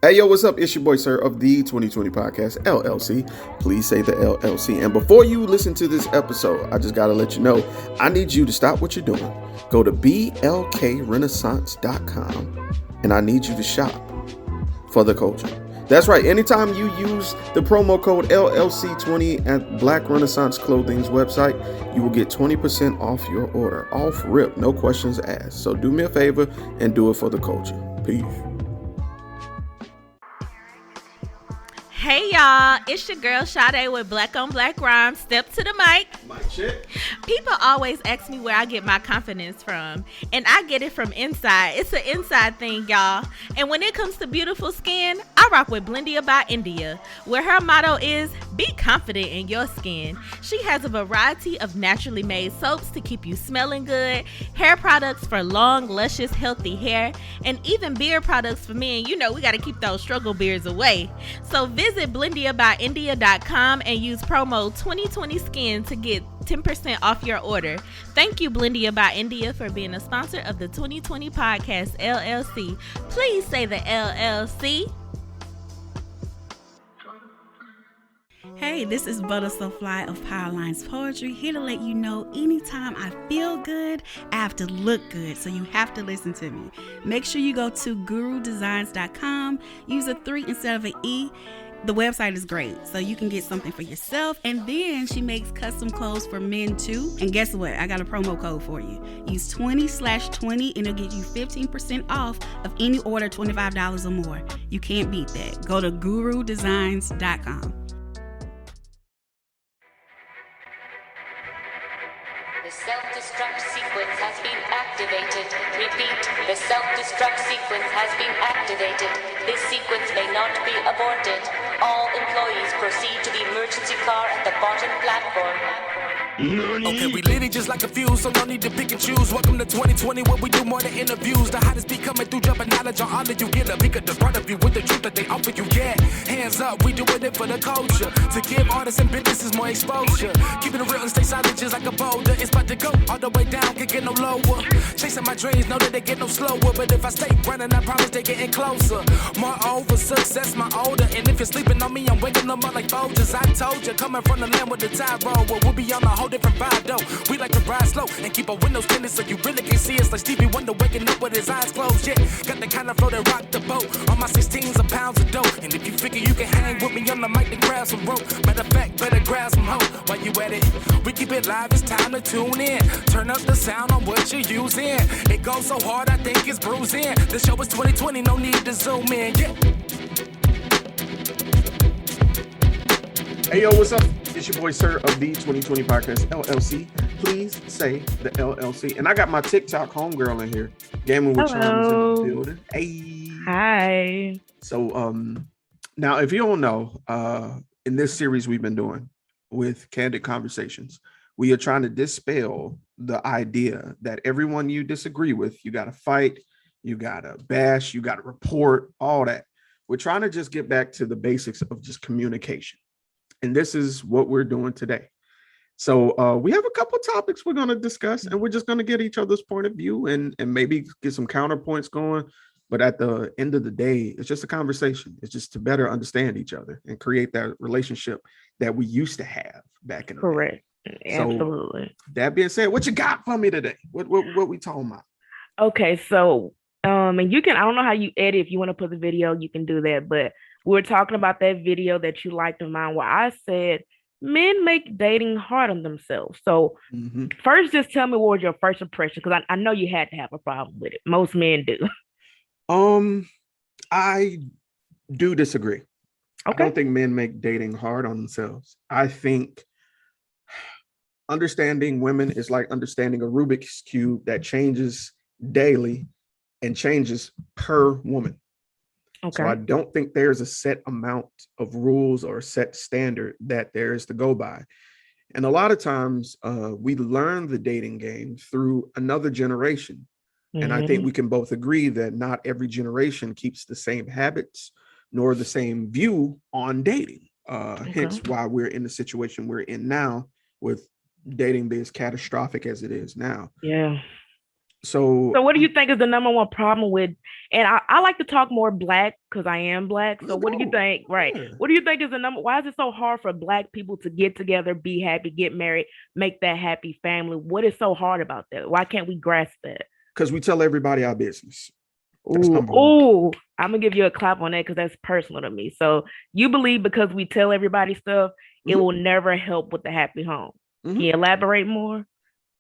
Hey, yo, what's up? It's your boy, Sirr of the 2020 Podcast, LLC. Please say the LLC. And before you listen to this episode, I just got to let you know, I need you to stop what you're doing. Go to blkrenaissance.com, and I need you to shop for the culture. That's right. Anytime you use the promo code LLC20 at Black Renaissance Clothing's website, you will get 20% off your order. Off rip, no questions asked. So do me a favor and do it for the culture. Peace. Hey y'all, it's your girl Sade with Black on Black Rhymes. Step to the mic. Mic check. People always ask me where I get my confidence from, and I get it from inside. It's an inside thing, y'all. And when it comes to beautiful skin, I rock with Blendia by India, where her motto is, be confident in your skin. She has a variety of naturally made soaps to keep you smelling good, hair products for long, luscious, healthy hair, and even beard products for men. You know, we got to keep those struggle beards away. So visit BlendiaByIndia.com and use promo 2020skin to get 10% off your order. Thank you, Blendia by India, for being a sponsor of the 2020 Podcast, LLC. Please say the LLC. Hey, this is Butter So Fly of Powerlines Poetry, here to let you know anytime I feel good, I have to look good, so you have to listen to me. Make sure you go to gurudesigns.com, use a 3 instead of an E. The website is great, so you can get something for yourself, and then she makes custom clothes for men too. And guess what? I got a promo code for you. Use 20/20 and it'll get you 15% off of any order $25 or more. You can't beat that. Go to gurudesigns.com. The self-destruct sequence has been activated. Repeat, the self-destruct sequence has been activated. This sequence may not be aborted. All employees proceed to the emergency car at the bottom platform. Okay, we lit it just like a fuse, so no need to pick and choose. Welcome to 2020, where we do more than interviews. The hottest be coming through, dropping knowledge on all of you. Get a bigger the front of you with the truth that they offer you. Yeah, hands up, we doing it for the culture. To give artists and businesses more exposure. Keeping it real and stay silent just like a boulder. It's about to go all the way down, can't get no lower. Chasing my dreams, know that they get no slower. But if I stay running, I promise they getting closer. Moreover, success my older. And if you're sleeping on me, I'm waking them up like Folgers. I told you, coming from the land with the tide roll. Well, we'll be on a whole different vibe though. We like to ride slow and keep our windows tinted so you really can see us like Stevie Wonder waking up with his eyes closed. Yeah, got the kind of flow that rock the boat. On my 16s of pounds of dough. And if you figure you can hang with me on the mic, then grab some rope. Matter of fact, better grab some hope. While you at it, we keep it live, it's time to tune in. Turn up the sound on what you're using. It goes so hard, I think it's bruising. The show is 2020, no need to zoom in. Yeah. Hey, yo, what's up? It's your boy, Sirr of the 2020 Podcast, LLC. Please say the LLC. And I got my TikTok homegirl in here. Gaming with Charms in the building. Hey. Hi. So, now, if you don't know, in this series we've been doing with Candid Conversations, we are trying to dispel the idea that everyone you disagree with, you got to fight, you got to bash, you got to report, all that. We're trying to just get back to the basics of just communication. And this is what we're doing today. So we have a couple topics we're going to discuss, and we're just going to get each other's point of view and maybe get some counterpoints going. But at the end of the day, it's just a conversation. It's just to better understand each other and create that relationship that we used to have back in the Correct. day. Absolutely. So, that being said, what you got for me today? What we talking about? Okay, so and you can, I don't know how you edit. If you want to put the video, you can do that. But we're talking about that video that you liked of mine where I said men make dating hard on themselves. So first, just tell me what was your first impression, because I know you had to have a problem with it. Most men do. I do disagree. Okay. I don't think men make dating hard on themselves. I think understanding women is like understanding a Rubik's Cube that changes daily and changes per woman. Okay. So I don't think there's a set amount of rules or a set standard that there is to go by. And a lot of times we learn the dating game through another generation. And I think we can both agree that not every generation keeps the same habits nor the same view on dating. Hence why we're in the situation we're in now with dating being as catastrophic as it is now. Yeah. So So what do you think is the number one problem with, and I like to talk more black because I am black. So let's what do you go. think, right? Yeah. What do you think is the number, why is it so hard for black people to get together, be happy, get married, make that happy family? What is so hard about that? Why can't we grasp that? Because we tell everybody our business. That's Ooh, number one. ooh, I'm gonna give you a clap on that because that's personal to me. So you believe because we tell everybody stuff, it Mhm, will never help with the happy home. Can mhm. you elaborate more?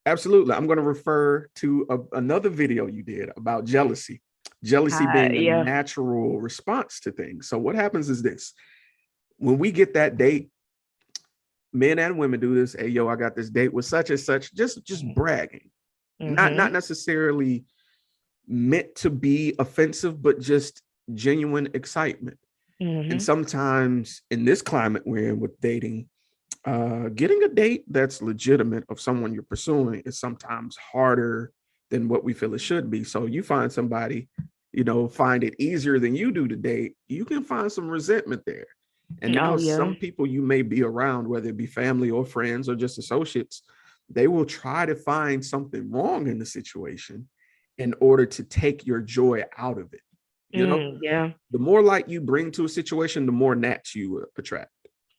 Absolutely. I'm going to refer to another video you did about jealousy. Jealousy being a Yeah. natural response to things. So what happens is this: when we get that date, men and women do this. Hey, yo, I got this date with such and such. Just bragging, not Mm-hmm. necessarily meant to be offensive, but just genuine excitement. And Mm-hmm. sometimes in this climate we're in with dating, getting a date that's legitimate of someone you're pursuing is sometimes harder than what we feel it should be. So you find somebody, find it easier than you do to date, you can find some resentment there. And now Oh yeah. some people you may be around, whether it be family or friends or just associates, they will try to find something wrong in the situation in order to take your joy out of it. You know, Yeah. the more light you bring to a situation, the more gnats you attract.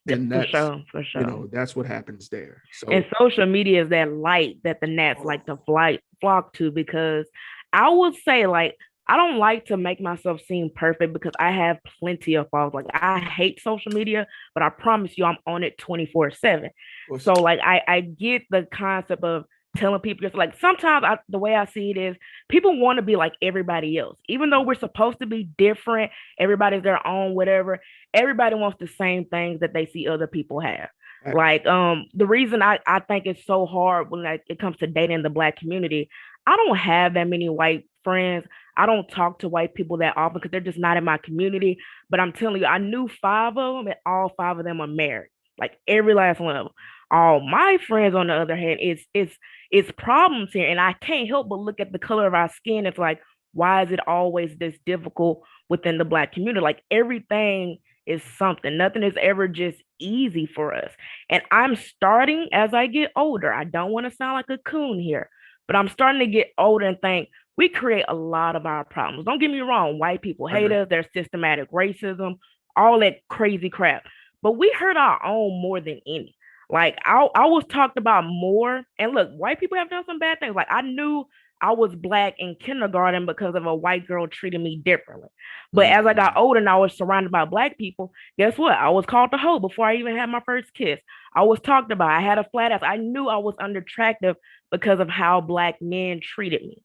And For that's, sure, for sure. that's what happens there. And So, social media is that light that the gnats like to flock to because I would say like I don't like to make myself seem perfect because I have plenty of faults. Like I hate social media, but I promise you I'm on it 24/7. of So like I get the concept of telling people just like sometimes the way I see it is people want to be like everybody else. Even though we're supposed to be different, everybody's their own, whatever. Everybody wants the same things that they see other people have. Like the reason I think it's so hard when like it comes to dating the black community, I don't have that many white friends. I don't talk to white people that often because they're just not in my community. But I'm telling you, I knew five of them, and all five of them are married. Like every last one of them. All my friends, on the other hand, it's problems here, and I can't help but look at the color of our skin. It's like, why is it always this difficult within the black community? Like everything is something. Nothing is ever just easy for us. And I'm starting as I get older. I don't want to sound like a coon here, but I'm starting to get older and think we create a lot of our problems. Don't get me wrong, white people I hate agree. us, there's systematic racism, all that crazy crap. But we hurt our own more than any. Like I was talked about more. And look, white people have done some bad things. Like I knew I was black in kindergarten because of a white girl treating me differently. But as I got Mhm. older and I was surrounded by black people, guess what? I was called the hoe before I even had my first kiss. I was talked about. I had a flat ass. I knew I was unattractive because of how black men treated me.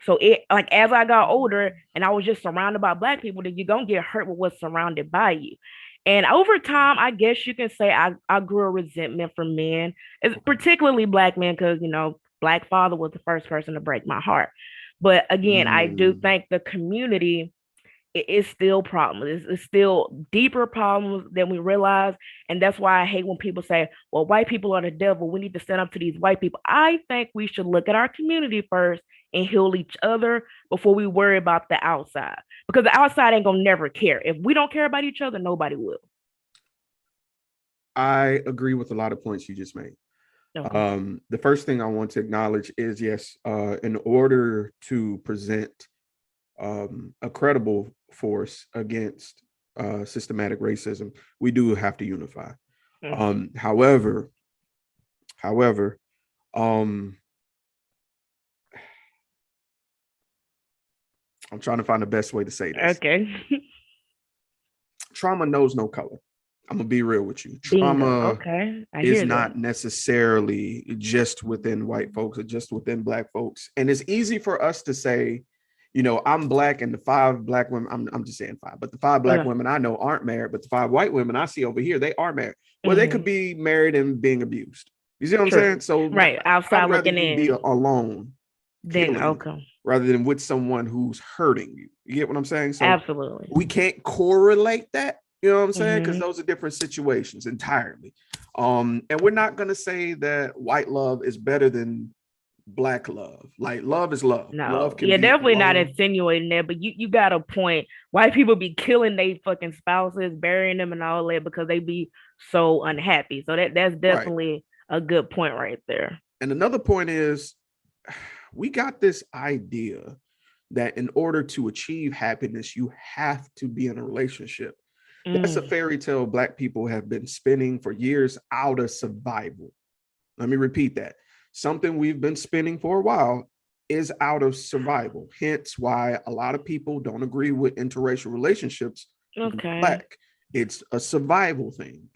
So it like as I got older and I was just surrounded by black people, then you're gonna get hurt with what's surrounded by you. And over time, I guess you can say I grew a resentment for men, particularly black men, because black father was the first person to break my heart. But again, I do Mm, think the community it's still problems. It's still deeper problems than we realize. And that's why I hate when people say, well, white people are the devil. We need to stand up to these white people. I think we should look at our community first and heal each other before we worry about the outside. Because the outside ain't gonna never care. If we don't care about each other, nobody will. I agree with a lot of points you just made. Okay. The first thing I want to acknowledge is yes, in order to present a credible force against systematic racism, we do have to unify. Mm-hmm. However, um, I'm trying to find the best way to say this. Okay. Trauma knows no color. I'm gonna be real with you. Bingo. Trauma Okay. I is hear that. not necessarily just within white folks or just within black folks. And it's easy for us to say, I'm black and the five black women, I'm just saying five, but the five black Okay. women I know aren't married, but the five white women I see over here, they are married. Well, they could Mm-hmm. be married and being abused. You see what I'm True. saying? So Right. I'd Outside rather looking you be in. alone Then healing okay. rather than with someone who's hurting you. You get what I'm saying? So Absolutely. we can't correlate that, you know what I'm saying? Because Mm-hmm. those are different situations entirely. And we're not gonna say that white love is better than black love. Like love is love. Love No, can yeah, be definitely not alone. insinuating that, but you got a point. White people be killing their fucking spouses, burying them and all that because they be so unhappy. So that's Right. definitely a good point right there. And another point is we got this idea that in order to achieve happiness, you have to be in a relationship. That's a fairy tale Black people have been spinning for years out of survival. Let me repeat that. Something we've been spinning for a while is out of survival. Hence why a lot of people don't agree with interracial relationships. Okay. Black. It's a survival thing.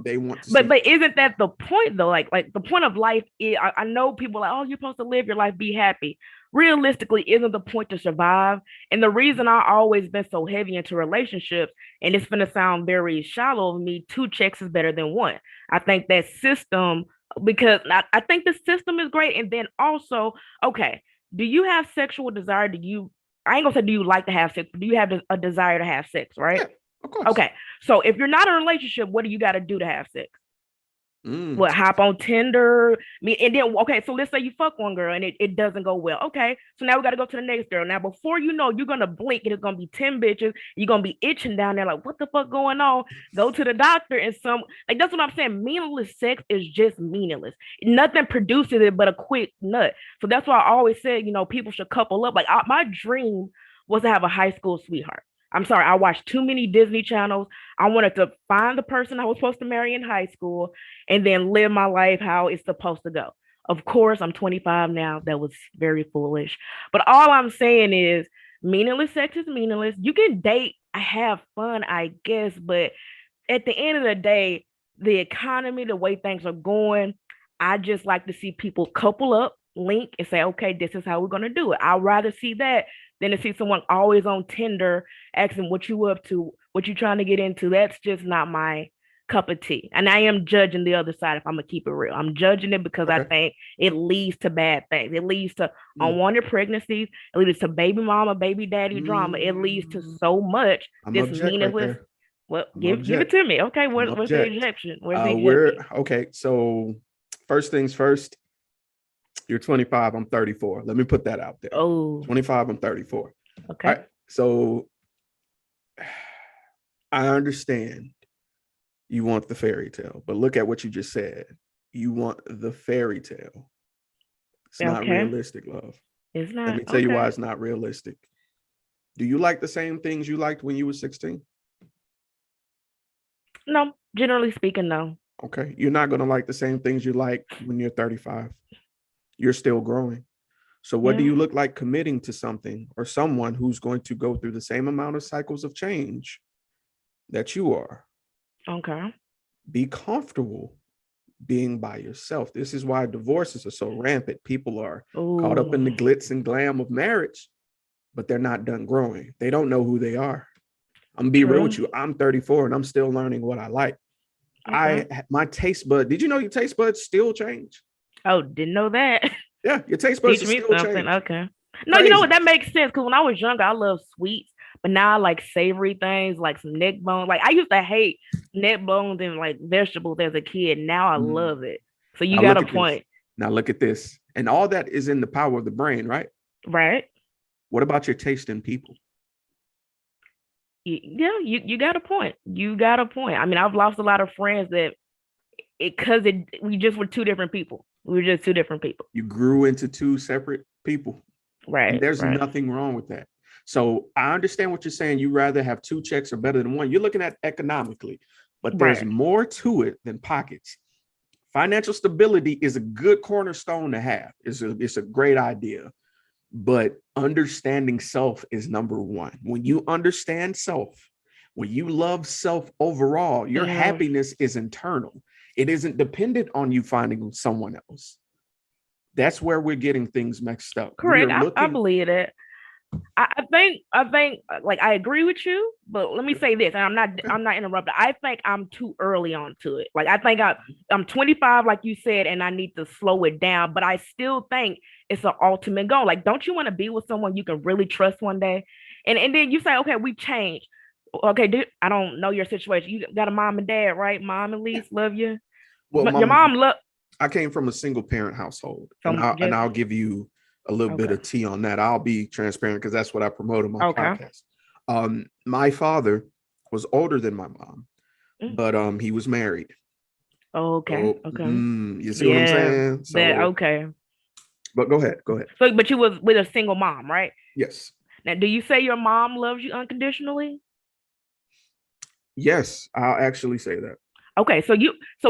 They want to. But isn't that the point though? Like the point of life is, I know people are like, oh, you're supposed to live your life, be happy. Realistically, isn't the point to survive? And the reason I always been so heavy into relationships, and it's gonna sound very shallow of me, 2 checks is better than 1. I think that system, because I think the system is great. And then also, okay, do you have sexual desire? I ain't gonna say do you like to have sex, but do you have a desire to have sex, right? Yeah, of course. Okay. So if you're not in a relationship, what do you got to do to have sex? What, hop on Tinder? And then, okay, so let's say you fuck one girl and it doesn't go well. Okay, so now we got to go to the next girl. Now, before you know, you're going to blink and it's going to be 10 bitches. You're going to be itching down there like, what the fuck going on? Go to the doctor and that's what I'm saying. Meaningless sex is just meaningless. Nothing produces it but a quick nut. So that's why I always said, people should couple up. Like my dream was to have a high school sweetheart. I'm sorry, I watched too many Disney channels. I wanted to find the person I was supposed to marry in high school and then live my life how it's supposed to go. Of course, I'm 25 now. That was very foolish. But all I'm saying is meaningless sex is meaningless. You can date, have fun, I guess. But at the end of the day, the economy, the way things are going, I just like to see people couple up, link, and say, okay, this is how we're going to do it. I'd rather see that than to see someone always on Tinder asking what you up to, what you trying to get into. That's just not my cup of tea. And I am judging the other side if I'm gonna keep it real. I'm judging it because I think it leads to bad things. It leads to unwanted pregnancies. It leads to baby mama, baby daddy drama. It leads to so much. This meaningless. Right, well, give it to me. Okay, what's the objection? Okay. So first things first. You're 25, I'm 34. Let me put that out there. Oh, 25, I'm 34. Okay. Right, so I understand you want the fairy tale, but look at what you just said. You want the fairy tale. It's not realistic, love. It's not. Let me tell you why it's not realistic. Do you like the same things you liked when you were 16? No, generally speaking, no. Okay. You're not going to like the same things you like when you're 35. You're still growing. So what do you look like committing to something or someone who's going to go through the same amount of cycles of change that you are? Okay. Be comfortable being by yourself. This is why divorces are so rampant. People are caught up in the glitz and glam of marriage, but they're not done growing. They don't know who they are. I'm gonna be real with you. I'm 34 and I'm still learning what I like. My taste bud. Did you know your taste buds still change? Oh, didn't know that. Yeah, your taste buds Teach me still something. change. Okay. No, you know what? That makes sense because when I was younger, I loved sweets, but now I like savory things, like some neck bones. Like I used to hate neck bones and like vegetables as a kid. Now I love it. So you got a point. Now look at this. And all that is in the power of the brain, right? Right. What about your taste in people? Yeah, you got a point. You got a point. I mean, I've lost a lot of friends that we just were two different people. We were just two different people. You grew into two separate people. Right. And there's nothing wrong with that. So I understand what you're saying. You rather have 2 checks or better than 1. You're looking at economically, but there's more to it than pockets. Financial stability is a good cornerstone to have. It's a great idea, but understanding self is number 1. When you understand self, when you love self overall, your happiness is internal. It isn't dependent on you finding someone else. That's where we're getting things mixed up. Correct. I believe it. I think like I agree with you, but let me say this, and I'm not interrupting. I think I'm too early onto it. Like I think I'm 25, like you said, and I need to slow it down. But I still think it's an ultimate goal. Like, don't you want to be with someone you can really trust one day? And then you say, okay, we changed. Okay, I don't know your situation. You got a mom and dad, right? Mom and Lise love you. Well, your mom love. I came from a single parent household, and I'll give you a little bit of tea on that. I'll be transparent because that's what I promote on my podcast. My father was older than my mom, but he was married. Okay. You see what I'm saying? So, But go ahead. Go ahead. So, but you was with a single mom, right? Yes. Now, do you say your mom loves you unconditionally? Yes, I'll actually say that. Okay, so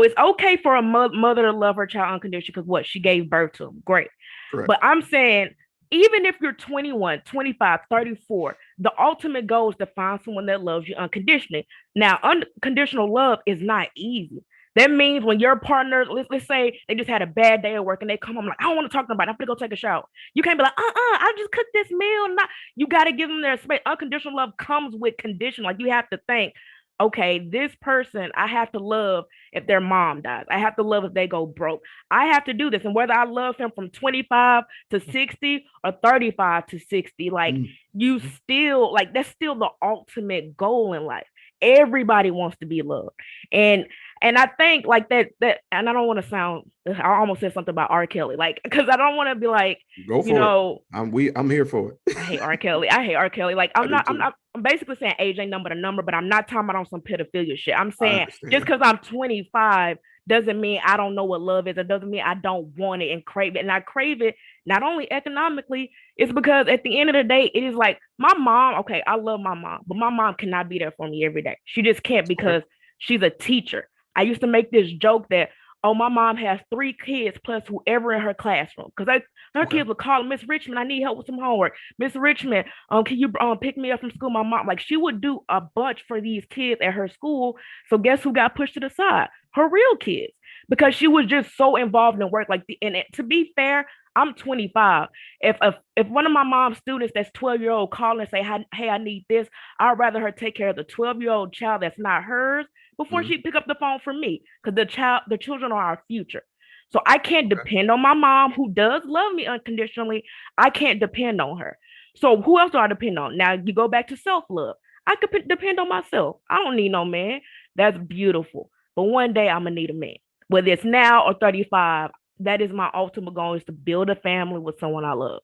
it's okay for a mother to love her child unconditionally because what she gave birth to him. Great. Correct. But I'm saying, even if you're 21, 25, 34, the ultimate goal is to find someone that loves you unconditionally. Now, unconditional love is not easy. That means when your partner, let's say they just had a bad day at work and they come home like, I don't want to talk to nobody. I'm gonna go take a shower. You can't be like, I just cooked this meal. Not, you got to give them their space. Unconditional love comes with condition. Like you have to think, okay, this person I have to love if their mom dies. I have to love if they go broke. I have to do this. And whether I love him from 25 to 60 or 35 to 60, like you still, like that's still the ultimate goal in life. Everybody wants to be loved. And I think like that, and I don't want to sound, I almost said something about R. Kelly, like, because I don't want to be like, go for you know, it. I'm here for it. I hate R. Kelly. I hate R. Kelly. Like, I'm basically saying age ain't number the number, but I'm not talking about on some pedophilia shit. I'm saying just because I'm 25 doesn't mean I don't know what love is. It doesn't mean I don't want it and crave it. And I crave it not only economically, it's because at the end of the day, it is like my mom. Okay, I love my mom, but my mom cannot be there for me every day. She just can't because she's a teacher. I used to make this joke that, oh, my mom has 3 kids plus whoever in her classroom. Because her kids would call Miss Richmond, I need help with some homework. Miss Richmond, can you pick me up from school? My mom, like she would do a bunch for these kids at her school. So guess who got pushed to the side? Her real kids. Because she was just so involved in work. To be fair, I'm 25. If one of my mom's students that's 12-year-old call and say, hey, I need this, I'd rather her take care of the 12-year-old child that's not hers before she pick up the phone for me, because the children are our future. So I can't depend on my mom, who does love me unconditionally. I can't depend on her. So who else do I depend on? Now you go back to self-love. I could depend on myself. I don't need no man. That's beautiful. But one day I'm gonna need a man, whether it's now or 35. That is my ultimate goal, is to build a family with someone I love.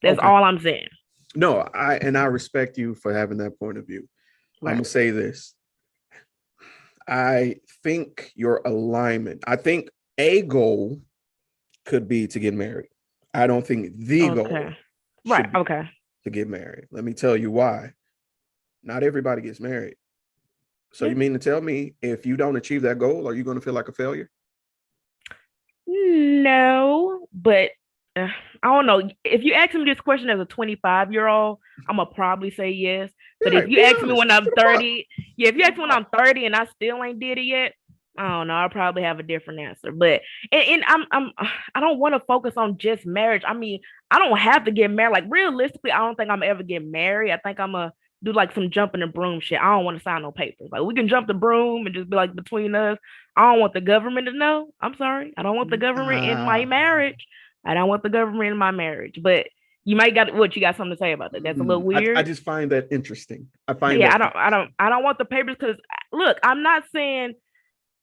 That's all I'm saying. No, I respect you for having that point of view. Right. I'm gonna say this. I think your alignment, I think a goal could be to get married. I don't think the goal to get married. Let me tell you why. Not everybody gets married. So you mean to tell me if you don't achieve that goal, are you going to feel like a failure? No, but I don't know. If you ask me this question as a 25-year-old, I'm gonna probably say yes. But if you ask me when I'm 30, if you ask me when I'm 30 and I still ain't did it yet, I don't know. I'll probably have a different answer. But and I don't want to focus on just marriage. I mean, I don't have to get married. Like realistically, I don't think I'm ever get married. I think I'm gonna do like some jumping the broom shit. I don't want to sign no papers. Like we can jump the broom and just be like between us. I don't want the government to know. I'm sorry. I don't want the government in my marriage. I don't want the government in my marriage. But you might got you got something to say about that. That's a little weird. I just find that interesting. I don't want the papers because look, I'm not saying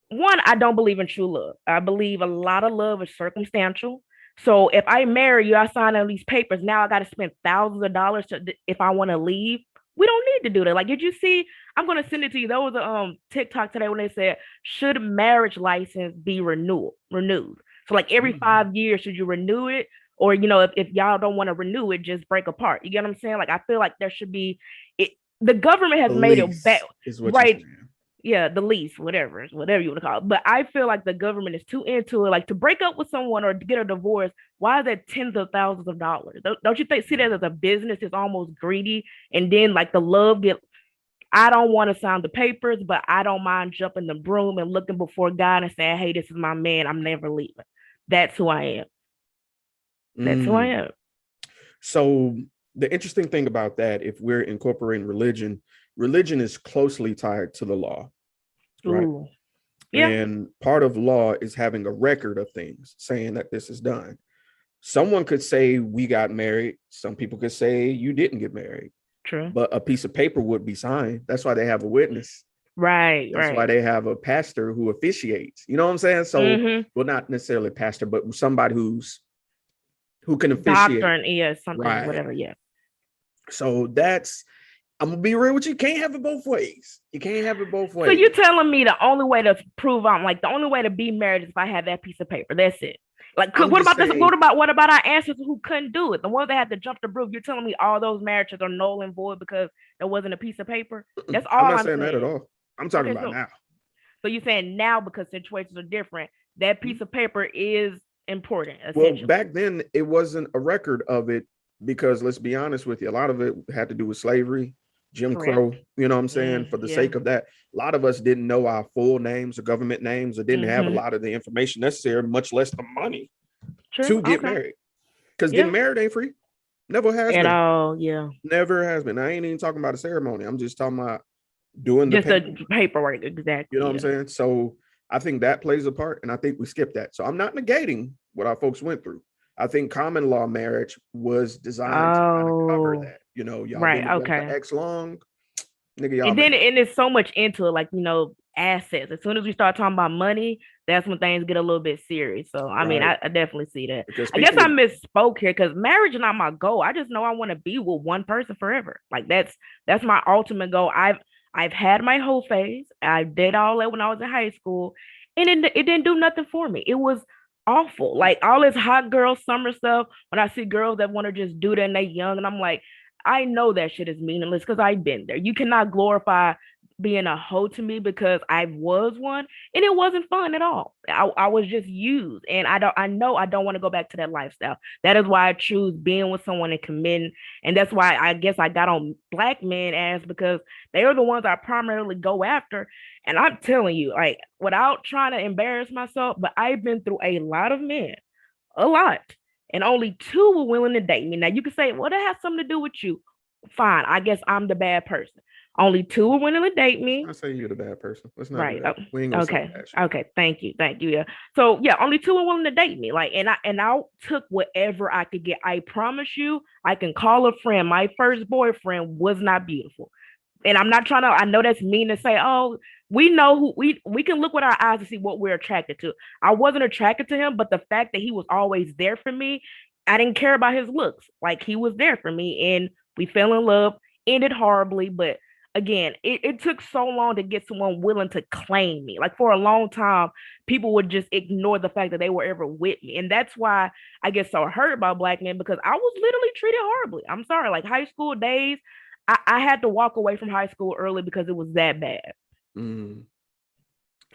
one, I don't believe in true love. I believe a lot of love is circumstantial. So if I marry you, I sign all these papers. Now I got to spend thousands of dollars if I want to leave. We don't need to do that. Like, did you see? I'm going to send it to you. There was a TikTok today when they said, should marriage license be renewed? So like every 5 years, should you renew it? Or, you know, if y'all don't want to renew it, just break apart. You get what I'm saying? Like, I feel like there should be it. The government has made it back. Right. Yeah, the lease, whatever you want to call it. But I feel like the government is too into it. Like to break up with someone or to get a divorce, why is that tens of thousands of dollars? Don't you see that as a business? It's almost greedy. And then like the love I don't want to sign the papers, but I don't mind jumping the broom and looking before God and saying, hey, this is my man. I'm never leaving. That's who I am. That's who I am. So the interesting thing about that, if we're incorporating religion is closely tied to the law, right? Ooh. Yeah. And part of law is having a record of things, saying that this is done. Someone could say we got married. Some people could say you didn't get married. True. But a piece of paper would be signed. That's why they have a witness. Right. That's why they have a pastor who officiates. You know what I'm saying? So, well, not necessarily a pastor, but somebody who can officiate. Doctrine, something, right. Whatever, yeah. So I'm gonna be real with you. You can't have it both ways. You can't have it both ways. So you're telling me the only way to prove the only way to be married is if I have that piece of paper. That's it. Like, I'm what just about this? saying, What about our ancestors who couldn't do it? The ones that had to jump the roof. You're telling me all those marriages are null and void because there wasn't a piece of paper? That's I'm all not I'm saying that at saying. all. I'm talking Okay, about now. so you're saying now because situations are different, that piece of paper is important, Well, essentially. back then it wasn't a record of it because let's be honest with you, a lot of it had to do with slavery, Jim Correct. Crow. You know what I'm saying? For the Yeah. sake of that, a lot of us didn't know our full names or government names or didn't have a lot of the information necessary, much less the money True. to get Okay. married. Because Yeah. getting married ain't free. Never has At been. all. Yeah. Never has been. I ain't even talking about a ceremony. I'm just talking about doing the Just the paperwork. paperwork. You Exactly. know what I'm Yeah. saying? So I think that plays a part, and I think we skipped that. So I'm not negating what our folks went through. I think common law marriage was designed to kind of cover Oh, that. You know, y'all been right. together for Okay. X long, nigga, y'all And then married. and there's so much into it, like assets. As soon as we start talking about money, that's when things get a little bit serious. So I mean, Right. I definitely see that. Because I guess people I misspoke here because marriage is not my goal. I just know I want to be with one person forever. Like that's my ultimate goal. I've had my whole phase. I did all that when I was in high school, and it didn't do nothing for me. It was awful. Like all this hot girl summer stuff. When I see girls that want to just do that and they young, and I'm like, I know that shit is meaningless because I've been there. You cannot glorify being a hoe to me because I was one and it wasn't fun at all. I was just used, and I know I don't want to go back to that lifestyle. That is why I choose being with someone and committing. And that's why I guess I got on black men as because they are the ones I primarily go after. And I'm telling you, like, without trying to embarrass myself, but I've been through a lot of men, a lot, and only two were willing to date me. Now you can say, well, that has something to do with you. Fine, I guess I'm the bad person. Only two were willing to date me. I say you're the bad person. Let's not do Right. that. We ain't gonna say Okay. that shit. Okay. Thank you. Thank you. Yeah. So yeah, only two were willing to date me. Like, and I took whatever I could get. I promise you, I can call a friend. My first boyfriend was not beautiful. And I'm not trying to, I know that's mean to say, oh, we know who we can look with our eyes to see what we're attracted to. I wasn't attracted to him, but the fact that he was always there for me, I didn't care about his looks. Like he was there for me and we fell in love, ended horribly, but again, it took so long to get someone willing to claim me. Like for a long time, people would just ignore the fact that they were ever with me. And that's why I get so hurt about black men because I was literally treated horribly. I'm sorry, like high school days, I had to walk away from high school early because it was that bad. Mm.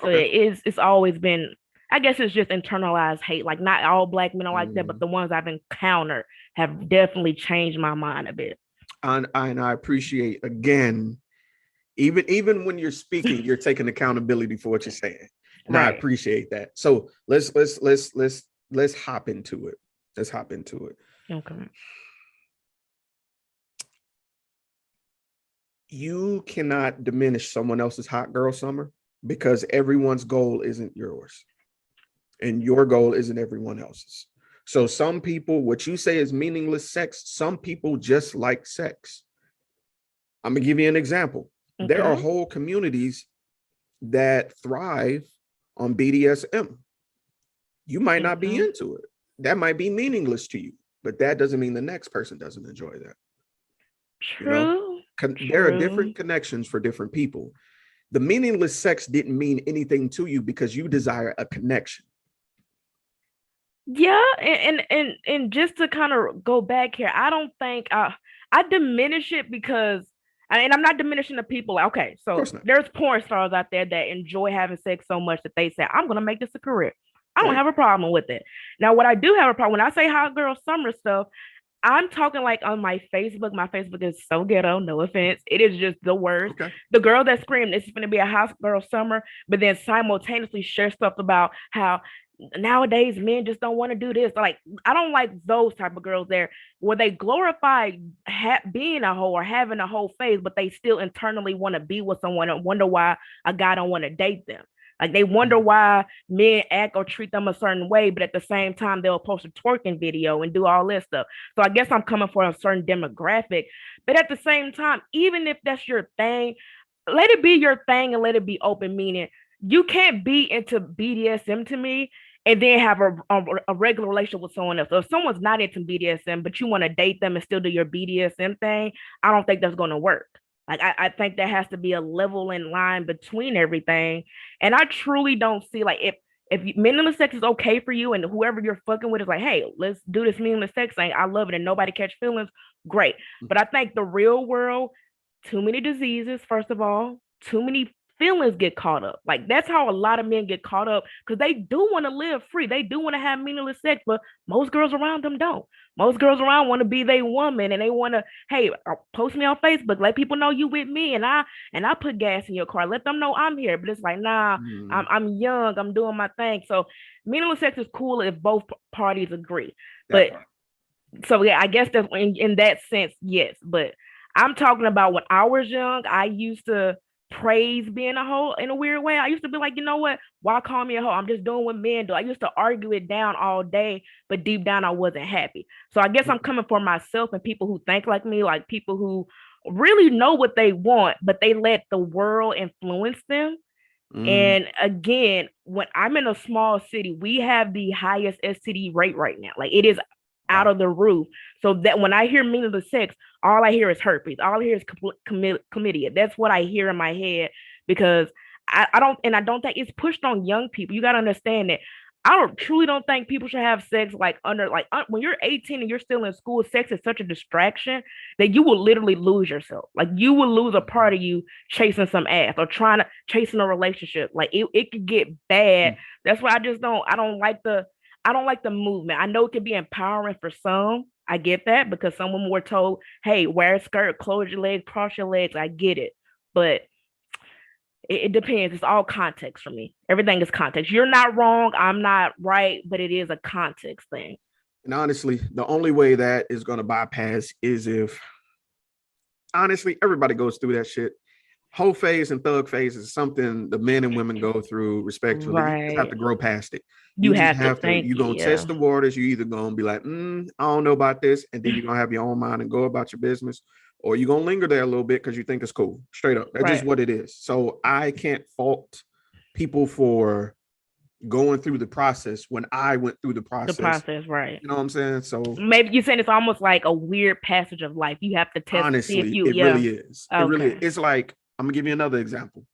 So Okay. it's always been, I guess it's just internalized hate. Like not all black men are like that, but the ones I've encountered have definitely changed my mind a bit. And I appreciate again, even when you're speaking, you're taking accountability for what you're saying. And I Right. appreciate that. So let's hop into it. Let's hop into it. Okay. You cannot diminish someone else's hot girl summer because everyone's goal isn't yours. And your goal isn't everyone else's. So some people, what you say is meaningless sex, some people just like sex. I'm gonna give you an example. Okay. There are whole communities that thrive on BDSM. You might not be into it. That might be meaningless to you, but that doesn't mean the next person doesn't enjoy that. True. You know? There are different connections for different people. The meaningless sex didn't mean anything to you because you desire a connection. Yeah, and just to kind of go back here, I don't think I diminish it because and I'm not diminishing the people. Okay, so there's porn stars out there that enjoy having sex so much that they say, I'm gonna make this a career. I don't have a problem with it. Now, what I do have a problem when I say hot girl summer stuff, I'm talking like on my Facebook. My Facebook is so ghetto, no offense. It is just the worst. Okay. The girl that screamed, this is going to be a hot girl summer, but then simultaneously share stuff about how nowadays men just don't want to do this. Like, I don't like those type of girls there where they glorify being a hoe or having a whole phase, but they still internally want to be with someone and wonder why a guy don't want to date them. Like they wonder why men act or treat them a certain way, but at the same time they'll post a twerking video and do all this stuff. So I guess I'm coming for a certain demographic, but at the same time, even if that's your thing, let it be your thing and let it be open. Meaning you can't be into BDSM to me and then have a regular relationship with someone else. So if someone's not into BDSM, but you want to date them and still do your BDSM thing, I don't think that's going to work. Like I think there has to be a level in line between everything. And I truly don't see like if meaningless sex is okay for you, and whoever you're fucking with is like, hey, let's do this meaningless sex thing. I love it, and nobody catch feelings. Great. But I think the real world, too many diseases, first of all, too many feelings get caught up. Like that's how a lot of men get caught up because they do want to live free. They do want to have meaningless sex, but most girls around them don't. Most girls around want to be their woman and they want to, hey, post me on Facebook, let people know you with me, and I put gas in your car. Let them know I'm here. But it's like, nah, I'm young, I'm doing my thing. So meaningless sex is cool if both parties agree. But so yeah, I guess that's in that sense, yes. But I'm talking about when I was young, I used to praise being a hoe in a weird way. I used to be like, you know what? Why call me a hoe? I'm just doing what men do. I used to argue it down all day, but deep down I wasn't happy. So I guess I'm coming for myself and people who think like me, like people who really know what they want, but they let the world influence them. And again, when I'm in a small city, we have the highest STD rate right now. Like it is out of the roof. So that when I hear meaningless sex, all I hear is herpes. All I hear is chlamydia. That's what I hear in my head because I don't think it's pushed on young people. You got to understand that I truly don't think people should have sex like when you're 18 and you're still in school. Sex is such a distraction that you will literally lose yourself. Like you will lose a part of you chasing some ass or chasing a relationship. Like it could get bad. That's why I don't like the movement. I know it can be empowering for some. I get that because some women were told, hey, wear a skirt, close your legs, cross your legs. I get it. But it depends. It's all context for me. Everything is context. You're not wrong. I'm not right, but it is a context thing. And honestly, the only way that is going to bypass is if, honestly, everybody goes through that shit. Hoe phase and thug phase is something the men and women go through respectively. Right. You just have to grow past it. You have to. You're going to test the waters. You either going to be like, I don't know about this. And then you're going to have your own mind and go about your business. Or you're going to linger there a little bit because you think it's cool. Straight up. That's just what it is. So I can't fault people for going through the process when I went through the process. Right. You know what I'm saying? So maybe you're saying it's almost like a weird passage of life. You have to test. Honestly, to see if it really is. Okay. It really is. It's like, I'm going to give you another example.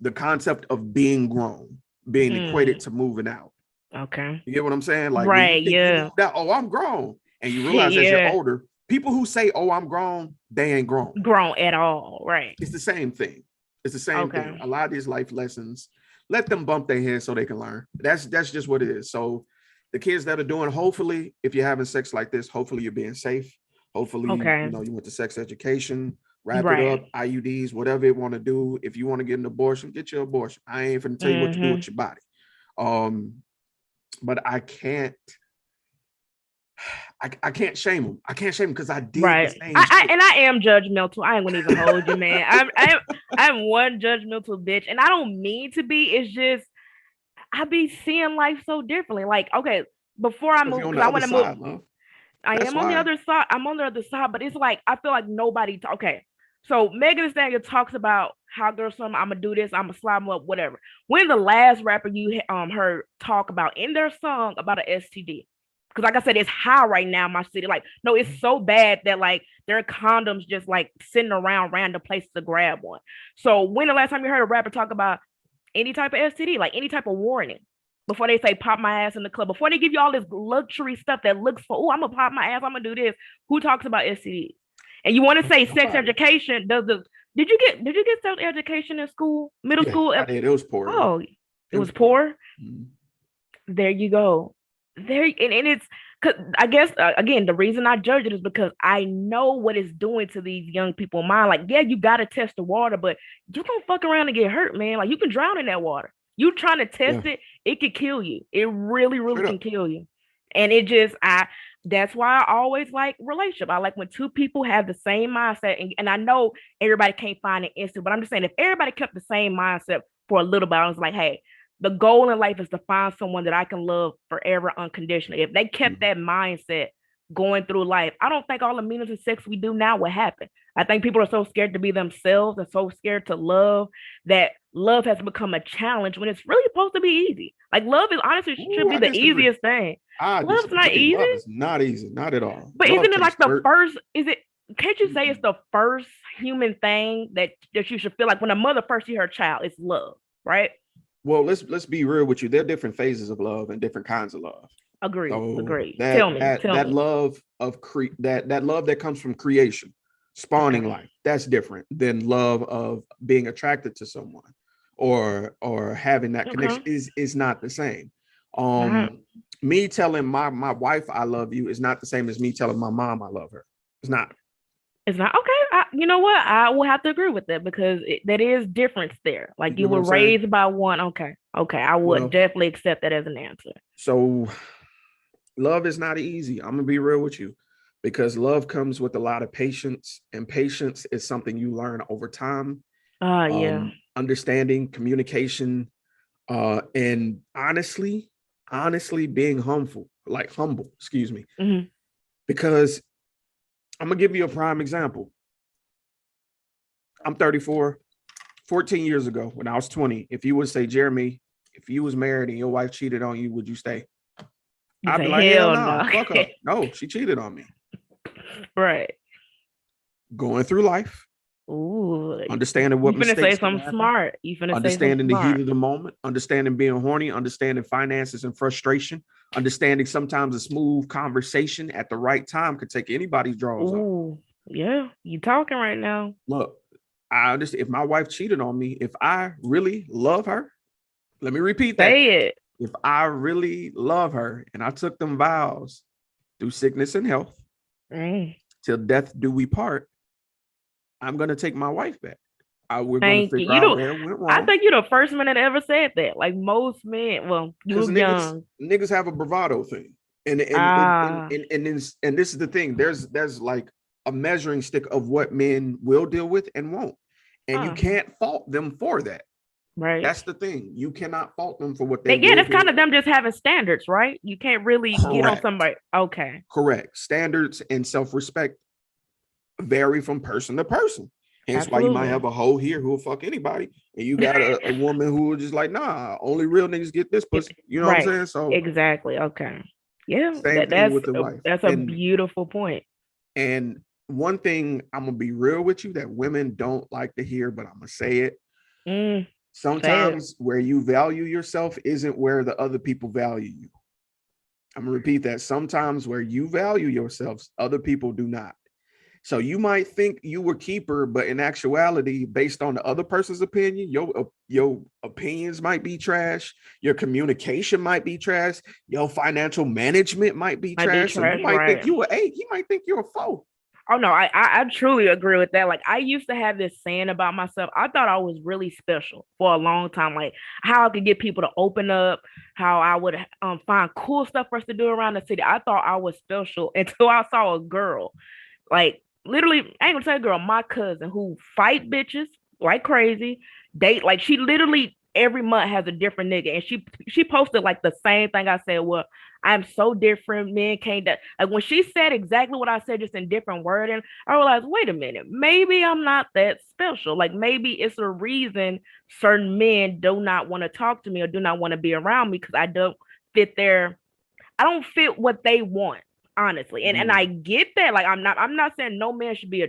The concept of being grown, being equated to moving out. Okay. You get what I'm saying? Like, right, yeah. I'm grown. And you realize as you're older, people who say, oh, I'm grown, they ain't grown. Grown at all. Right. It's the same thing. It's the same thing. A lot of these life lessons, let them bump their head so they can learn. That's just what it is. So the kids that are doing, hopefully, if you're having sex like this, hopefully you're being safe. Hopefully, you went to sex education, wrap it up, IUDs, whatever you want to do. If you want to get an abortion, get your abortion. I ain't finna tell you what to do with your body. But I can't shame them. I can't shame them because I did the same shit. I am judgmental. I ain't gonna even hold you, man. I'm one judgmental bitch, and I don't mean to be. It's just I be seeing life so differently. Like, okay, before I move, because I want to move. I am on the other side. I'm on the other side, but it's like I feel like nobody. Okay, so Megan Thee Stallion talks about how girls, I'm gonna do this, I'm gonna slide them up, whatever. When the last rapper you heard talk about in their song about an STD? Because like I said, it's high right now in my city. Like, no, it's so bad that like there are condoms just like sitting around random places to grab one. So when the last time you heard a rapper talk about any type of STD, like any type of warning? Before they say pop my ass in the club, before they give you all this luxury stuff that looks for, oh, I'm gonna pop my ass, I'm gonna do this. Who talks about STDs? And you want to say sex education? Did you get sex education in school, middle school? I did. It was poor. Oh, it was poor. There you go. There and it's because I guess again the reason I judge it is because I know what it's doing to these young people's mind. Like, yeah, you gotta test the water, but you don't fuck around and get hurt, man. Like you can drown in that water. You trying to test it could kill you. It really can kill you. And it just that's why I always like relationship. I like when two people have the same mindset. And I know everybody can't find an instant, but I'm just saying if everybody kept the same mindset for a little bit, I was like, hey, the goal in life is to find someone that I can love forever unconditionally. If they kept that mindset going through life, I don't think all the meaningless sex we do now would happen. I think people are so scared to be themselves and so scared to love that love has become a challenge when it's really supposed to be easy. Like love is honestly should be the easiest thing. Love's not easy. Love is not easy, not at all. But isn't it like the first? Can't you say it's the first human thing that you should feel like when a mother first sees her child? It's love, right? Well, let's be real with you. There are different phases of love and different kinds of love. Agreed. So Agreed. Tell that me. that Tell that me. love of that love that comes from creation, spawning Okay. life, that's different than love of being attracted to someone or having that connection Okay. is not the same. Right. Me telling my wife I love you is not the same as me telling my mom I love her. It's not. It's not okay. You know what? I will have to agree with that because that is difference there. You Like you get what were I'm saying? raised by one. Okay. Okay. I would Well, definitely accept that as an answer. so love is not easy. I'm gonna be real with you because love comes with a lot of patience, and patience is something you learn over time. Yeah. Understanding, communication, and honestly being humble, excuse me. Hmm. Because I'm gonna give you a prime example. I'm 34. 14 years ago, when I was 20, if you would say, Jeremy, if you was married and your wife cheated on you, would you stay? You I'd be say like, hell hell no, no. fuck her. No, she cheated on me. Right. Going through life, Ooh. understanding You what finna say mistakes can something happen, smart. You finna say something understanding the heat smart. of the moment, understanding being horny, understanding finances and frustration, understanding sometimes a smooth conversation at the right time could take anybody's drawers off. Ooh. Yeah. You talking right now. Look, I understand if my wife cheated on me, if I really love her, let me repeat that. Say it. If I really love her and I took them vows through sickness and health Mm. till death do we part, I'm gonna take my wife back. We're gonna Thank you. figure You out know, where it went I wrong. think you're the first man that ever said that. Like most men, well, you Because was young. niggas have a bravado thing. Ah, And this is the thing. There's like a measuring stick of what men will deal with and won't. And you huh, can't fault them for that. right. That's the thing. You cannot fault them for what they Yeah, will that's deal kind of with. them just having standards, right? You can't really get on Correct. somebody. Okay, Correct. Standards and self-respect vary from person to person. Hence why you might absolutely. have a hoe here who will fuck anybody, and you got a woman who will just like, nah, only real niggas get this It- pussy. You know what I'm right. saying? So Exactly. Okay. Yeah, same thing with the wife. that's a beautiful point. And one thing I'm gonna be real with you that women don't like to hear, but I'm gonna say it. Mm, say it. Sometimes where you value yourself isn't where the other people value you. I'm gonna repeat that. Sometimes where you value yourselves, other people do not. So you might think you were keeper, but in actuality, based on the other person's opinion, your opinions might be trash. Your communication might be trash. Your financial management might be Might be trash. So you trash, might think right? you an eight. He might think you're a four. Oh no, I truly agree with that. Like I used to have this saying about myself. I thought I was really special for a long time. Like how I could get people to open up, how I would find cool stuff for us to do around the city. I thought I was special until I saw a girl. Like literally, I ain't gonna tell you, girl, my cousin who fight bitches like crazy, date like she literally every month has a different nigga, and she posted like the same thing I said. Well, I'm so different. Men can't that like when she said exactly what I said, just in different wording. I realized, wait a minute, maybe I'm not that special. Like maybe it's a reason certain men do not want to talk to me or do not want to be around me because I don't fit what they want, honestly. And I get that. Like I'm not saying no man should be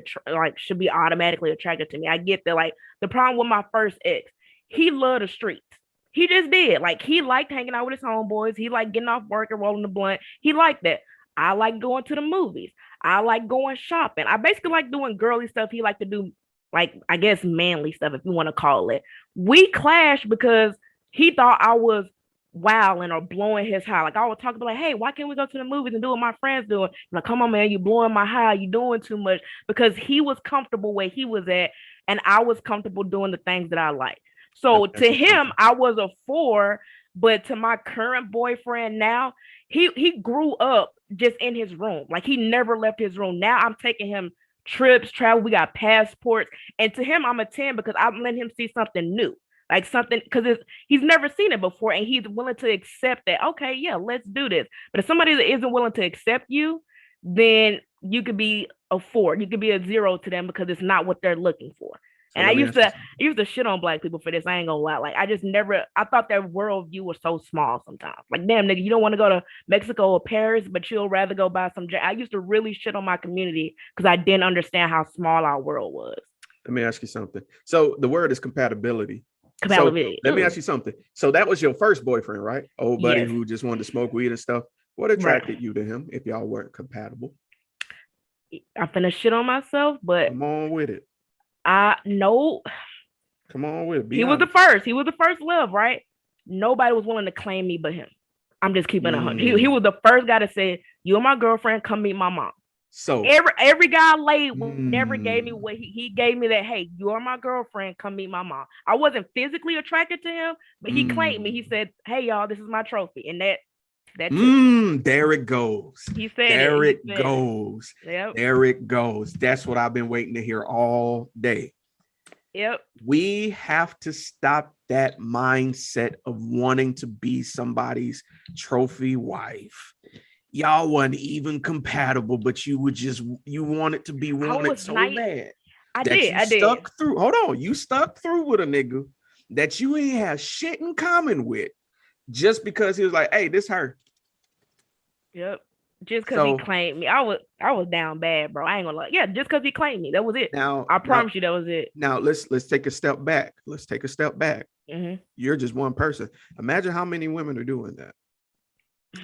should be automatically attracted to me. I get that. Like the problem with my first ex, he loved the streets. He just did. Like he liked hanging out with his homeboys. He liked getting off work and rolling the blunt. He liked that. I like going to the movies. I like going shopping. I basically like doing girly stuff. He liked to do like I guess manly stuff, if you want to call it. We clashed because he thought I was wilding or blowing his high. Like I would talk about like, hey, why can't we go to the movies and do what my friends doing? I'm like, come on, man, you blowing my high, you doing too much because he was comfortable where he was at, and I was comfortable doing the things that I like. Let So me ask to you him, something. I was a four, but to my current boyfriend now, he grew up just in his room. Like he never left his room. Now I'm taking him trips, travel. We got passports, and to him, I'm a 10 because I'm letting him see something new, like something because he's never seen it before, and he's willing to accept that. Okay, yeah, let's do this. But if somebody that isn't willing to accept you, then you could be a four. You could be a zero to them because it's not what they're looking for. So And I let me used ask you to I something. used to shit on black people for this. I ain't gonna lie. Like I just never I thought their worldview was so small sometimes. Like damn nigga, you don't want to go to Mexico or Paris, but you'll rather go buy some. I used to really shit on my community because I didn't understand how small our world was. Let me ask you something. So the word is compatibility. compatibility. Let me ask you something. So that was your first boyfriend, right? Old buddy Yes. who just wanted to smoke weed and stuff. What attracted you to him if y'all weren't compatible? I'm finna shit on myself, but Come on with it. I know Come on with it. Be he was honest. the first. He was the first love, right? Nobody was willing to claim me but him. I'm just keeping it 100. He was the first guy to say, "You're my girlfriend. Come meet my mom." So every guy I laid with never gave me what he gave me that. Hey, you are my girlfriend. Come meet my mom. I wasn't physically attracted to him, but he claimed me. He said, "Hey y'all, this is my trophy," and that's there it goes. He said there it. It goes. Yep. There it goes. That's what I've been waiting to hear all day. Yep. We have to stop that mindset of wanting to be somebody's trophy wife. Y'all weren't even compatible, but you wanted to be wanted so bad. I did. Stuck through. Hold on. You stuck through with a nigga that you ain't have shit in common with just because he was like, hey, this her. Yep. Just because he claimed me. I was down bad, bro. I ain't gonna lie. Yeah, just because he claimed me. That was it. I promise you that was it. Now let's take a step back. Mm-hmm. You're just one person. Imagine how many women are doing that.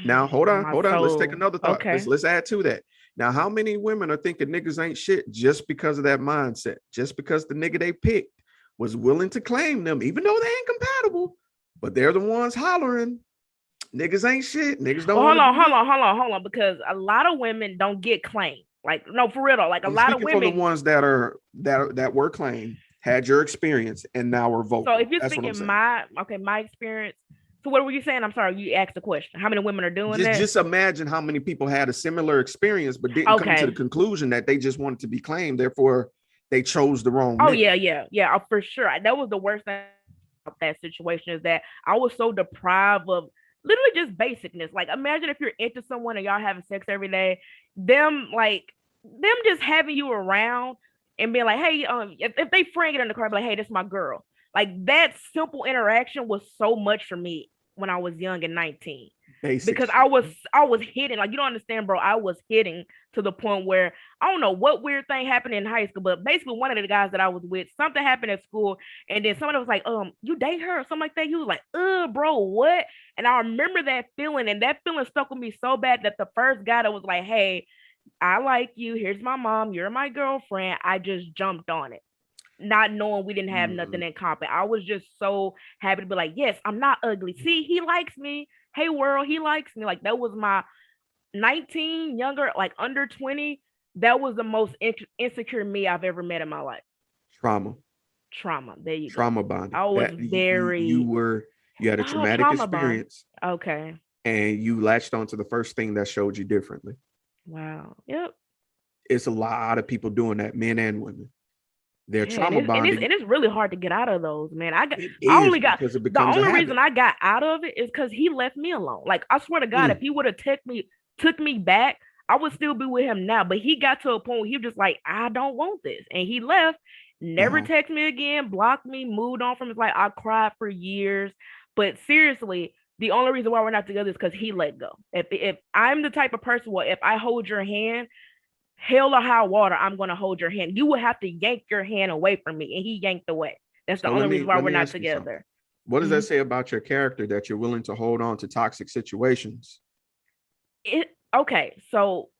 Now hold on. Let's take another thought. Okay. Let's add to that. Now, how many women are thinking niggas ain't shit just because of that mindset? Just because the nigga they picked was willing to claim them, even though they ain't compatible, but they're the ones hollering. Niggas ain't shit. Niggas don't. Hold on. Because a lot of women don't get claimed. Like, no, for real though. Like I'm a lot of women. For the ones that were claimed, had your experience, and now are vocal. So if you're speaking my experience. So what were you saying? I'm sorry, you asked the question. How many women are doing that? Just imagine how many people had a similar experience, but didn't come to the conclusion that they just wanted to be claimed. Therefore, they chose the wrong. Yeah, for sure. That was the worst thing about that situation is that I was so deprived of literally just basicness. Like, imagine if you're into someone and y'all having sex every day, them just having you around and being like, hey, if they friend it in the car, be like, hey, this is my girl. Like, that simple interaction was so much for me when I was young and 19. Because I was hitting, like, you don't understand, bro. I was hitting to the point where I don't know what weird thing happened in high school, but basically one of the guys that I was with, something happened at school, and then somebody was like, you date her or something like that. He was like, bro, what? And I remember that feeling, and that feeling stuck with me so bad that the first guy that was like, hey, I like you. Here's my mom. You're my girlfriend. I just jumped on it, not knowing we didn't have nothing in common. I was just so happy to be like, yes, I'm not ugly. See, he likes me. Hey world, he likes me. Like, that was my 19, younger, like under 20. That was the most insecure me I've ever met in my life. Trauma. There you go. Trauma bonding. I was you had a traumatic experience. Bond. Okay. And you latched onto the first thing that showed you differently. Wow. Yep. It's a lot of people doing that, men and women. They're trauma bonding. And it's really hard to get out of those, man. The only reason I got out of it is because he left me alone. Like, I swear to God, if he would have took me back, I would still be with him now. But he got to a point where he was just like, I don't want this. And he left, never texted me again, blocked me, moved on from his life. I cried for years. But seriously, the only reason why we're not together is because he let go. If I'm the type of person where if I hold your hand, hell or high water, I'm going to hold your hand. You would have to yank your hand away from me. And he yanked away. That's the only reason why we're not together. What does that say about your character that you're willing to hold on to toxic situations? Okay. So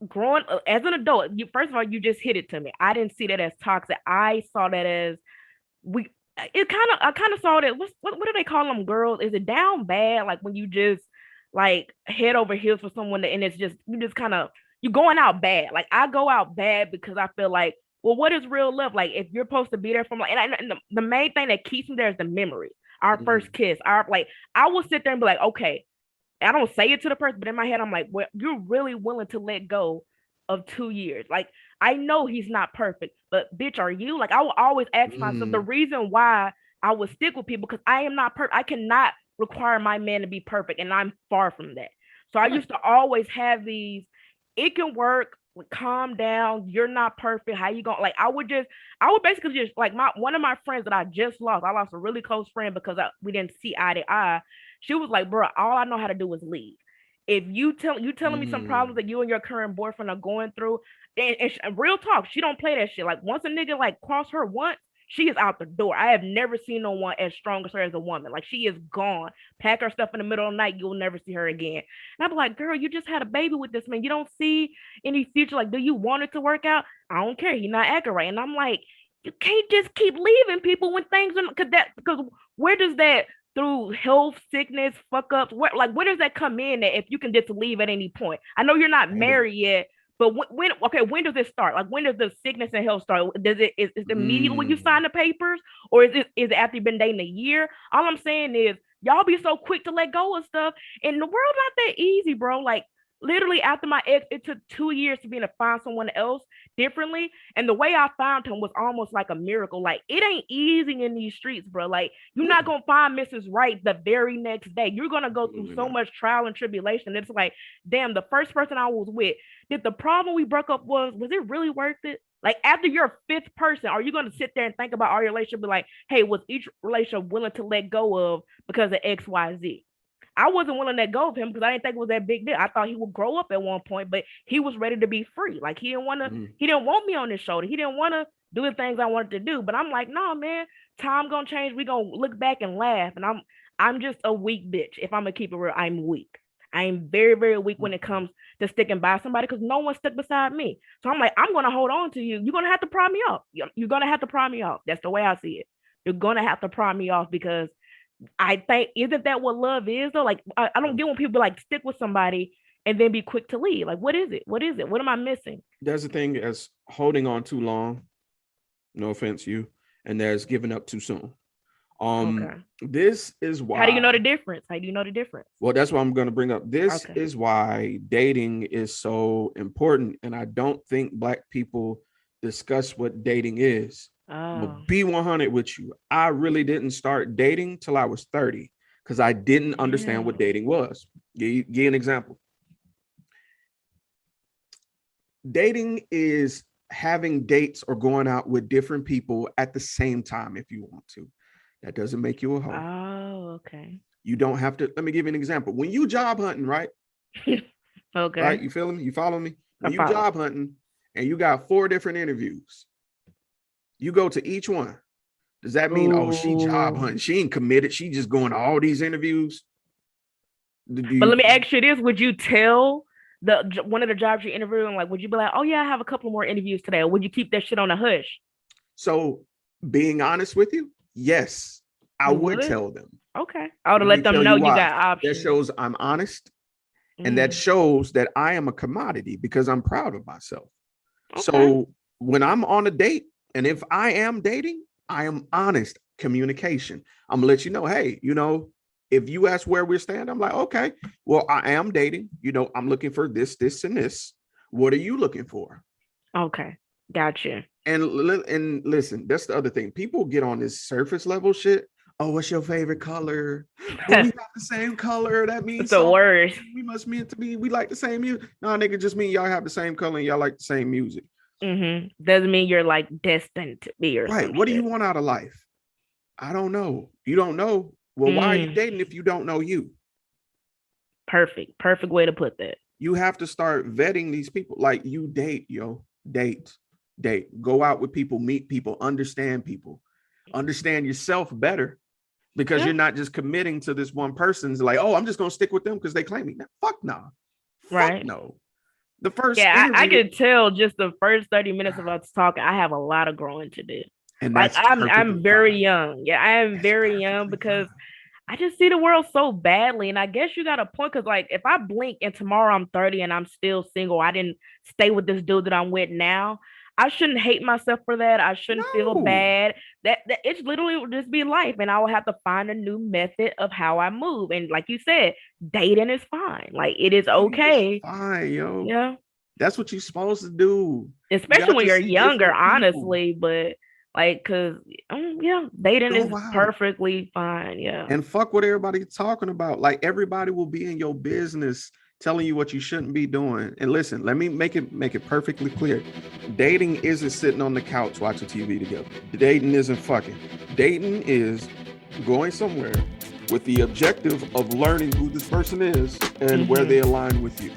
growing as an adult, first of all, you just hit it to me. I didn't see that as toxic. I saw that as I kind of saw that. What do they call them, girls? Is it down bad? Like when you just like head over heels for someone and it's just, you're going out bad. Like, I go out bad because I feel like, well, what is real love? Like, if you're supposed to be there from like, and the main thing that keeps me there is the memory. Our first kiss. I will sit there and be like, okay, I don't say it to the person, but in my head, I'm like, well, you're really willing to let go of 2 years. Like, I know he's not perfect, but bitch, are you? Like, I will always ask myself the reason why I would stick with people, because I am not perfect. I cannot require my man to be perfect, and I'm far from that. So I used to always have these, it can work, calm down, you're not perfect, how you going? Like, I would basically just, like, one of my friends that I just lost, I lost a really close friend because we didn't see eye to eye. She was like, bro, all I know how to do is leave. If you telling me some problems that you and your current boyfriend are going through, and real talk, she don't play that shit. Like, once a nigga like cross her once, she is out the door. I have never seen no one as strong as her as a woman. Like, she is gone. Pack her stuff in the middle of the night, you'll never see her again. And I'm like, girl, you just had a baby with this man. You don't see any future. Like, do you want it to work out? I don't care. You're not acting right. And I'm like, you can't just keep leaving people when things are, because where does that, through health, sickness, fuck ups, where does that come in that if you can just leave at any point? I know you're not married yet, but when does it start? Like, when does the sickness and health start? Is it immediately when you sign the papers, or is it after you've been dating a year? All I'm saying is, y'all be so quick to let go of stuff, and the world not that easy, bro. Like, literally after my ex, it took 2 years to be able to find someone else differently. And the way I found him was almost like a miracle. Like, it ain't easy in these streets, bro. Like, you're not going to find Mrs. Right the very next day. You're going to go through so much trial and tribulation. It's like, damn, the first person I was with, did the problem we broke up was it really worth it? Like, after your fifth person, are you going to sit there and think about our relationship, be like, hey, was each relationship willing to let go of because of X, Y, Z? I wasn't willing to let go of him because I didn't think it was that big deal. I thought he would grow up at one point, but he was ready to be free. Like, he didn't want me on his shoulder. He didn't want to do the things I wanted to do. But I'm like, no, man, time gonna change. We gonna look back and laugh. And I'm just a weak bitch. If I'm gonna keep it real, I'm weak. I am very, very weak when it comes to sticking by somebody because no one stuck beside me. So I'm like, I'm gonna hold on to you. You're gonna have to pry me off. You're gonna have to pry me off. That's the way I see it. You're gonna have to pry me off because I think, isn't that what love is though? Like, I don't get when people like stick with somebody and then be quick to leave. Like, what is it? What is it? What am I missing? There's a thing as holding on too long. No offense, you. And there's giving up too soon. Okay. This is why. How do you know the difference? How do you know the difference? Well, that's what I'm going to bring up. This is why dating is so important. And I don't think Black people discuss what dating is. But be 100 with you. I really didn't start dating till I was 30 because I didn't understand what dating was. Give you an example. Dating is having dates or going out with different people at the same time if you want to. That doesn't make you a hoe. Oh, okay. You don't have to. Let me give you an example. When you job hunting, right? Okay. Right? You feel me? You follow me? When you job hunting and you got 4 different interviews, you go to each one. Does that mean, she job hunting? She ain't committed. She just going to all these interviews. But let me ask you this. Would you tell one of the jobs you're interviewing, like, would you be like, oh yeah, I have a couple more interviews today? Or would you keep that shit on a hush? So being honest with you, yes, I would tell them. Okay. I would let them know you got options. That shows I'm honest. And that shows that I am a commodity because I'm proud of myself. Okay. So when I'm on a date, and if I am dating, I am honest. Communication. I'm gonna let you know, hey, if you ask where we're standing, I'm like, okay, well, I am dating. I'm looking for this, this, and this. What are you looking for? Okay, gotcha. And listen, that's the other thing. People get on this surface level shit. Oh, what's your favorite color? Well, we got the same color. That means the worst. We must mean to be. We like the same music. No, nigga, just mean y'all have the same color and y'all like the same music. Doesn't mean you're like destined to be or right. What do you want out of life? I don't know. You don't know. Well, why are you dating if you don't know you? Perfect way to put that. You have to start vetting these people. Like, you date, date, go out with people, meet people, understand yourself better, because you're not just committing to this one person's like, oh, I'm just gonna stick with them because they claim me. Fuck no. Right. Fuck no. The first I could tell just the first 30 minutes of us talking, I have a lot of growing to do. And like, I'm very young. Yeah, I am very young because I just see the world so badly. And I guess you got a point, because like, if I blink and tomorrow I'm 30 and I'm still single, I didn't stay with this dude that I'm with now, I shouldn't hate myself for that. I shouldn't feel bad. That it's literally just be life, and I will have to find a new method of how I move. And like you said, dating is fine. Like, it is okay. It's fine, yo. Yeah, that's what you're supposed to do. Especially when you're younger, honestly. But like, cause dating is perfectly fine. Yeah, and fuck what everybody's talking about. Like, everybody will be in your business, telling you what you shouldn't be doing. And listen, let me make it perfectly clear. Dating isn't sitting on the couch watching TV together. Dating isn't fucking. Dating is going somewhere with the objective of learning who this person is and where they align with you.